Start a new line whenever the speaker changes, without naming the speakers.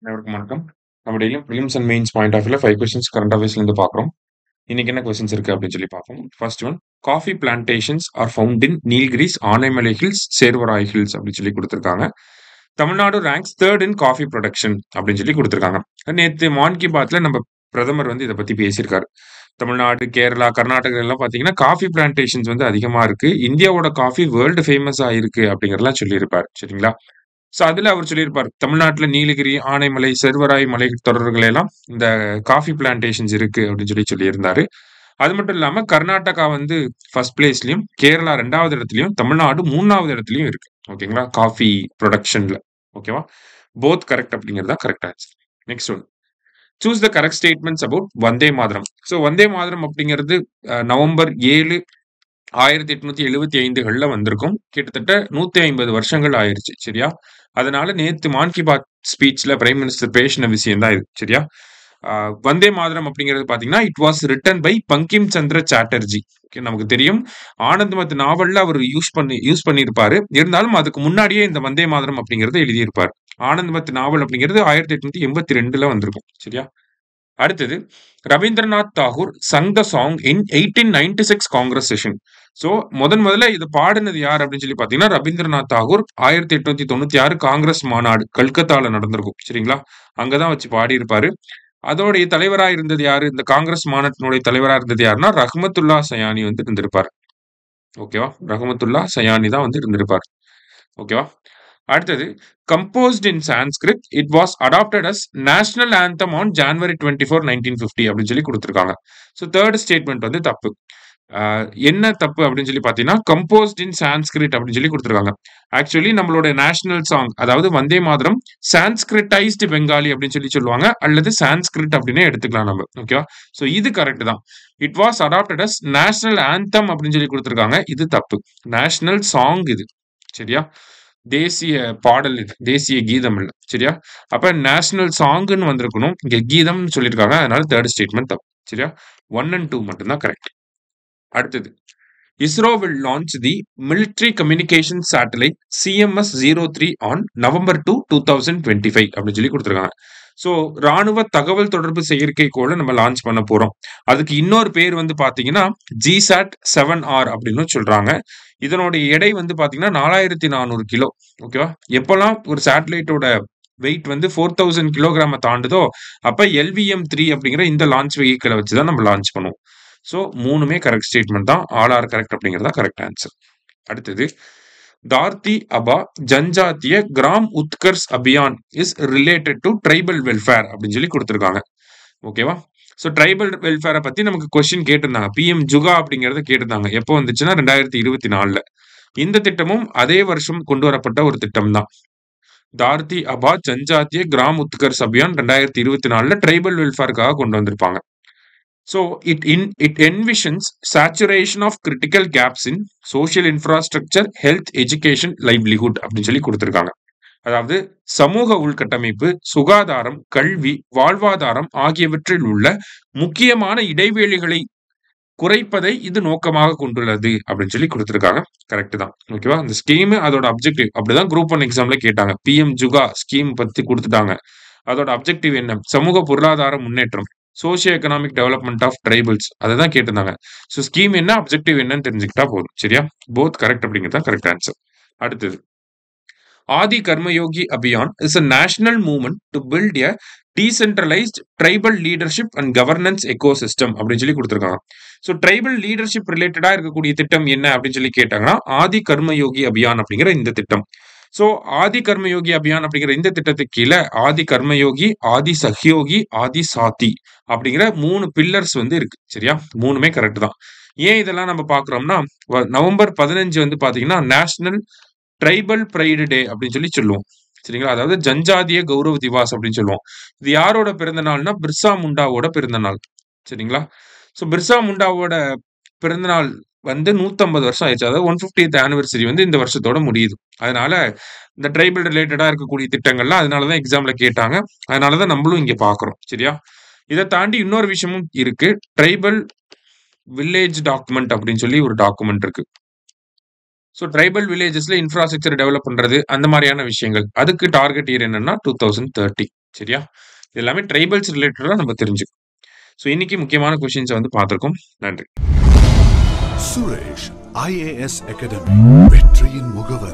அனைவருக்கும் வணக்கம். நம்ம டெய்லியும் prelims and mains point of வியூல 5 கொஸ்டின்ஸ் கரண்ட் அஃபேர்ஸ்ல இருந்து பார்க்குறோம். இன்னைக்கு என்ன கொஸ்டின்ஸ் இருக்கு அப்படின்னு சொல்லி பார்ப்போம். First one, coffee plantations are found in Nilgiris, Anaimalai hills, Shevaroy hills அப்படின்னு சொல்லி கொடுத்திருக்காங்க. தமிழ்நாடு ரேங்க்ஸ் தேர்ட் இன் காஃபி ப்ரொடக்ஷன் அப்படின்னு சொல்லி கொடுத்திருக்காங்க. நேத்து மான் கி பாத்ல நம்ம பிரதமர் வந்து இதை பத்தி பேசியிருக்காரு. தமிழ்நாடு, கேரளா, கர்நாடகா எல்லாம் பாத்தீங்கன்னா காஃபி பிளான்டேஷன்ஸ் வந்து அதிகமா இருக்கு. இந்தியாவோட காஃபி வேர்ல்டு ஃபேமஸா இருக்கு அப்படிங்கறதெல்லாம் சொல்லியிருப்பாரு. சரிங்களா? சோ அதுல அவர் சொல்லியிருப்பார். தமிழ்நாட்டுல நீலகிரி, ஆனைமலை, செர்வராய் மலை தொடர்கள் எல்லாம் இந்த காஃபி பிளான்டேஷன்ஸ் இருக்கு அப்படின்னு சொல்லியிருந்தாரு. அது மட்டும் இல்லாம கர்நாடகா வந்து ஃபர்ஸ்ட் பிளேஸ்லயும், கேரளா 2வது இடத்துலயும், தமிழ்நாடு 3வது இடத்துலயும் இருக்கு. ஓகேங்களா? காஃபி ப்ரொடக்ஷன்ல. ஓகேவா? போத் கரெக்ட் அப்படிங்கிறது தான் correct answer. Next one. Choose the correct statements about Vande Mataram. So Vande Mataram அப்படிங்கிறது நவம்பர் 7, 1875கள்ல வந்திருக்கும். கிட்டத்தட்ட 150 வருஷங்கள் ஆயிருச்சு. சரியா? அதனால நேத்து மான் கி பாத் ஸ்பீச்ல பிரைம் மினிஸ்டர் பேசின விஷயம் தான் இது. சரியா? வந்தே மாதரம் அப்படிங்கிறது பாத்தீங்கன்னா, it was written by Bankim Chandra Chatterjee. Okay, நமக்கு தெரியும். ஆனந்த்மத் நாவல்ல அவர் யூஸ் பண்ணியிருப்பாரு. இருந்தாலும் அதுக்கு முன்னாடியே இந்த வந்தே மாதரம் அப்படிங்கறத எழுதியிருப்பார். ஆனந்த்மத் நாவல் அப்படிங்கிறது 1882ல வந்திருக்கும். சரியா? அடுத்தது, Rabindranath Tagore sung the song in 1896 Congress session. So முதல்ல இது பாடினது யார் அப்படின்னு சொல்லி பாத்தீங்கன்னா, ரவீந்திரநாத் தாகூர் 1896 காங்கிரஸ் மாநாடு கல்கத்தால நடந்திருக்கும். சரிங்களா? அங்கதான் வச்சு பாடியிருப்பாரு. அதோடைய தலைவரா இருந்தது யாரு? இந்த காங்கிரஸ் மாநாட்டினுடைய தலைவரா இருந்தது யாருன்னா, ரஹ்மத்துல்லா சயானி வந்து இருந்திருப்பார். ஓகேவா? ரஹ்மத்துல்லா சயானி தான் வந்து இருந்திருப்பார். ஓகேவா? அடுத்தது, composed in Sanskrit, it was adopted as national anthem on January 24, 1950 அப்படின்னு சொல்லி கொடுத்திருக்காங்க. ஸோ தேர்ட் ஸ்டேட்மெண்ட் வந்து தப்பு. என்ன தப்பு அப்படின்னு சொல்லி பார்த்தீங்கன்னா, கம்போஸ்ட் இன் சான்ஸ்கிரிட் அப்படின்னு சொல்லி கொடுத்திருக்காங்க. ஆக்சுவலி நம்மளோட நேஷனல் சாங், அதாவது வந்தே மாதரம், சான்ஸ்கிரிட்டைஸ்டு பெங்காலி அப்படின்னு சொல்லி சொல்லுவாங்க, அல்லது சான்ஸ்கிரிட் அப்படின்னு எடுத்துக்கலாம் நம்ம. ஓகேவா? ஸோ இது கரெக்ட் தான். It was adopted as national anthem அப்படின்னு சொல்லி கொடுத்திருக்காங்க. இது தப்பு. நேஷனல் சாங் இது. சரியா? தேசிய பாடல் இது. தேசிய கீதம் இல்ல. சரியா? அப்ப நேஷனல் சாங்ன்னு வந்திருக்கணும். இங்க கீதம்னு சொல்லியிருக்காங்க. அதனால தேர்ட் ஸ்டேட்மெண்ட் தப்பு. சரியா? 1 and 2 மட்டும் தான் கரெக்ட். அடுத்தது, ISRO will launch the military communication satellite CMS-03 on November 2, 2025 அப்படின்னு சொல்லி கொடுத்திருக்காங்க. சோ ராணுவ தகவல் தொடர்பு செயற்கைக்கோளை நம்ம லான்ச் பண்ண போறோம். அதுக்கு இன்னொரு பேர் வந்து பாத்தீங்கன்னா GSAT-7R அப்படின்னு சொல்றாங்க. இதனுடைய எடை வந்து பாத்தீங்கன்னா 4400 கிலோ. ஓகேவா? எப்பெல்லாம் ஒரு சேட்டலைட்டோட வெயிட் வந்து 4000 கிலோகிராம தாண்டுதோ அப்ப LVM-3 அப்படிங்கிற இந்த லான்ச் வெஹிக்கிளை வச்சுதான் நம்ம லான்ச் பண்ணுவோம். சோ 3மே கரெக்ட் ஸ்டேட்மெண்ட் தான். ஆல் ஆர் கரெக்ட் அப்படிங்கிறதா கரெக்ட் ஆன்சர். அடுத்தது, Dharti Aaba Janjatiya Gram Utkarsh Abhiyan is related to tribal welfare அப்படின்னு சொல்லி கொடுத்திருக்காங்க. ஓகேவா? சோ ட்ரைபல் வெல்ஃபேரை பத்தி நமக்கு கொஸ்டின் கேட்டிருந்தாங்க. PM ஜுகா அப்படிங்கறத கேட்டிருந்தாங்க. எப்போ வந்துச்சுன்னா 2024ல. இந்த திட்டமும் அதே வருஷம் கொண்டு வரப்பட்ட ஒரு திட்டம் தான். தார்த்தி அபா ஜன்ஜாத்திய கிராம் உத்கர்ஷ் அபியான் 2024ல ட்ரைபல் வெல்ஃபேருக்காக கொண்டு வந்திருப்பாங்க. So it envisions saturation of critical gaps in social infrastructure, health, education, livelihood அப்படின்னு சொல்லி கொடுத்திருக்காங்க. அதாவது சமூக உள்கட்டமைப்பு, சுகாதாரம், கல்வி, வாழ்வாதாரம் ஆகியவற்றில் உள்ள முக்கியமான இடைவெளிகளை குறைப்பதை இது நோக்கமாக கொண்டுள்ளது அப்படின்னு சொல்லி கொடுத்திருக்காங்க. கரெக்ட் தான். ஓகேவா? இந்த ஸ்கீம் அதோட அப்ஜெக்டிவ் அப்படிதான் குரூப் 1 எக்ஸாம்ல கேட்டாங்க. PM ஜுகா ஸ்கீம் பத்தி கொடுத்துட்டாங்க. அதோட அப்ஜெக்டிவ் என்ன? சமூக பொருளாதார முன்னேற்றம், socio economic development of tribals, அததான் கேட்டிருந்தாங்க. ஸோ ஸ்கீம் என்ன, அப்ஜெக்டிவ் என்னன்னு தெரிஞ்சுக்கிட்டா போதும். சரியா? போத் கரெக்ட் அப்படிங்கிறது தான் கரெக்ட் ஆன்சர். அடுத்தது, Adi Karmayogi Abhiyan is a national movement to build a decentralized tribal leadership and governance ecosystem அப்படின்னு சொல்லி கொடுத்திருக்காங்க. ஸோ ட்ரைபல் லீடர்ஷிப் ரிலேட்டடா இருக்கக்கூடிய திட்டம் என்ன அப்படின்னு சொல்லி கேட்டாங்கன்னா, ஆதி கர்மயோகி அபியான் அப்படிங்கிற இந்த திட்டம். சோ ஆதி கர்மயோகி அபியான் அப்படிங்கிற இந்த திட்டத்துக்கு கீழே ஆதி கர்மயோகி, ஆதி சஹ்யோகி, ஆதி சாத்தி அப்படிங்கிற 3 பில்லர்ஸ் வந்து இருக்கு. சரியா? 3மே கரெக்ட் தான். ஏன் இதெல்லாம் நம்ம பாக்குறோம்னா, நவம்பர் 15 வந்து பாத்தீங்கன்னா நேஷனல் ட்ரைபல் பிரைடு டே அப்படின்னு சொல்லி சொல்லுவோம். சரிங்களா? அதாவது ஜன்ஜாதிய கௌரவ திவாஸ் அப்படின்னு சொல்லுவோம். இது யாரோட பிறந்த நாள்னா, பிர்சா முண்டாவோட பிறந்த நாள். சரிங்களா? சோ பிர்சா முண்டாவோட பிறந்த நாள் வந்து 150 வருஷம் ஆயிடுச்சு. அதாவது 150th ஆனிவர்சரி வந்து இந்த வருஷத்தோட முடியுது. அதனால இந்த ட்ரைபல் ரிலேட்டடா இருக்கக்கூடிய திட்டங்கள்லாம் அதனாலதான் எக்ஸாம்ல கேட்டாங்க. அதனாலதான் நம்மளும் இங்க பாக்குறோம். சரியா? இதை தாண்டி இன்னொரு விஷயமும் இருக்கு. ட்ரைபல் வில்லேஜ் டாக்குமெண்ட் அப்படின்னு சொல்லி ஒரு டாக்குமெண்ட் இருக்கு. சோ ட்ரைபல் வில்லேஜஸ்ல இன்ஃப்ராஸ்ட்ரக்சர் டெவலப் பண்றது, அந்த மாதிரியான விஷயங்கள். அதுக்கு டார்கெட் இயர் என்னன்னா 2030. சரியா? இது எல்லாமே ட்ரைபல்ஸ் ரிலேட்டடா நம்ம தெரிஞ்சுக்கணும். ஸோ இன்னைக்கு முக்கியமான கொஸ்டின்ஸ வந்து பார்த்திருக்கோம். நன்றி.
சுரேஷ் IAS அகாடமி வெற்றியின் முகவரி.